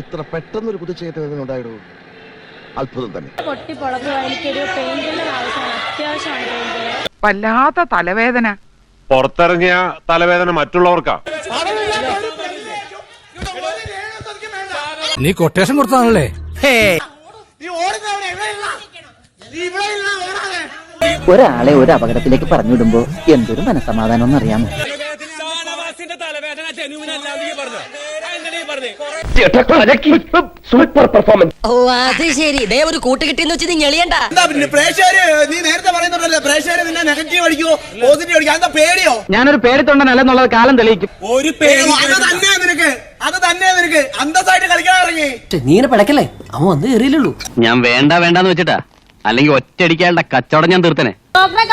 ഇത്ര പെട്ടെന്നൊരു കുതിച്ചേറ്റം ഉണ്ടായിടൂ, അത്ഭുതം തന്നെ. വല്ലാത്ത തലവേദന. പുറത്തിറങ്ങിയ തലവേദന മറ്റുള്ളവർക്കാ. നീ കൊട്ടേഷൻ കൊടുത്താണല്ലേ? ഒരാളെ ഒരു അപകടത്തിലേക്ക് പറഞ്ഞുവിടുമ്പോ എന്തൊരു മനസമാധാനം എന്നറിയാമോ? Super performance. ഓ അത് ശരി, ഇതേ ഒരു കൂട്ട് കിട്ടിയെന്ന് വെച്ച് നീ ഞെളിയണ്ട. നീ നേരത്തെ പറയുന്നുണ്ടല്ലോ പ്രേക്ഷകര് നിന്നെ നെഗറ്റീവ് അടിക്കോ പോസിറ്റീവ് അടിക്കോ, എന്താ പേടിയോ? ഞാനൊരു പേടിത്തൊണ്ടനല്ലെന്നുള്ളത് കാലം തെളിയിക്കും. ഒരു പേടി അത് തന്നെ നിനക്ക് അന്തസ്സായിട്ട് കളിക്കാൻ ഇറങ്ങി. നീ ഇങ്ങനെ പിടക്കല്ലേ, അവൻ വന്ന് കയറിയില്ലുള്ളൂ. ഞാൻ വേണ്ടാന്ന് വെച്ചിട്ടാ, അല്ലെങ്കിൽ ഒറ്റയടിക്കാളുടെ കച്ചവടം ഞാൻ തീർത്തനെ. ഡോക്ടറെ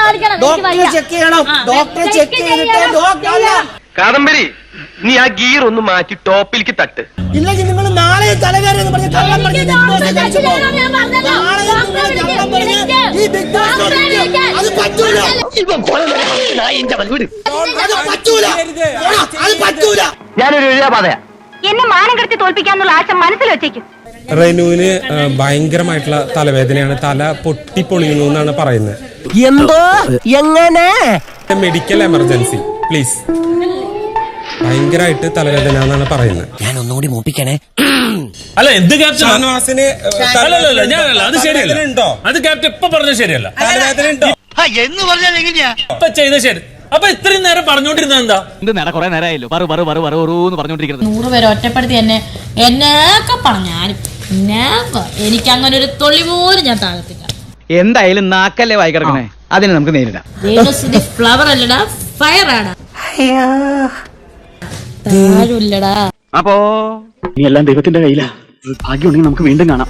ചെക്ക് ചെയ്യണം, ഡോക്ടറെ ചെക്ക് ചെയ്തിട്ട് കാദംബരി, നീ ആ ഗീർ ഒന്ന് മാറ്റി ടോപ്പിലേക്ക് തട്ട്. ഇല്ലെങ്കിൽ നിങ്ങൾ നാളെ തലവേദന എന്ന് പറഞ്ഞ് കള്ളം പറഞ്ഞ് ബിഗ് ബോസ് കഴിച്ചു പോകും. നാളെ നിങ്ങൾ കള്ളം പറഞ്ഞ് ഈ ബിഗ് ബോസ് അത് പറ്റൂല, അത് പറ്റൂല, അത് പറ്റൂല. ഞാനൊരു എഴുതാപാതയാ. എന്നെ മാനം കെടുത്തി തോൽപ്പിക്കാന്നുള്ള ആശ മനസ്സിൽ വെച്ചേക്കും. റെനുവിന് ഭയങ്കരമായിട്ടുള്ള തലവേദനയാണ്, തല പൊട്ടിപ്പൊളിയുന്നു എന്നാണ് പറയുന്നത്. എന്തോ എങ്ങനെ? Medical emergency please. ഭയങ്കരമായിട്ട് തലവേദന എന്നാണ് പറയുന്നത്. ഞാൻ ഒന്നുകൂടി മൂപ്പിക്കണേ. അല്ല, എന്ത് ക്യാപ്റ്റൻ? ഷാനവാസിന് ഞാനല്ല, അത് ശരിയല്ല. അത് ക്യാപ്റ്റൻ ഇപ്പൊ പറഞ്ഞത് ശരിയല്ല. തലവേദന ഉണ്ടോ എന്ന് പറഞ്ഞാൽ എങ്ങനെയാ ഇപ്പൊ ചെയ്ത ശരി? അപ്പൊ ഇത്രയും നേരം പറഞ്ഞോണ്ടിരുന്നത് എന്താ? എന്ത് നേരം കുറെ നേരമായല്ലോ പറഞ്ഞോണ്ടിരിക്കുന്നത്. 100 പേരെ ഒറ്റപ്പെടുത്തി എന്നെയൊക്കെ പറഞ്ഞാലും എനിക്ക് അങ്ങനെ ഒരു തൊള്ളി പോലും ഞാൻ താഴത്തില്ല. എന്തായാലും നാക്കല്ലേ വായി കിടക്കണേ, അതിനെ നമുക്ക് നേരിടാം. ഫ്ലവർ അല്ലടാ, ഫയർ ആണ്. താഴെല്ലടാ. അപ്പോ എല്ലാം ദൈവത്തിന്റെ കയ്യിലാ. ഭാഗ്യമുണ്ടെങ്കിൽ നമുക്ക് വീണ്ടും കാണാം.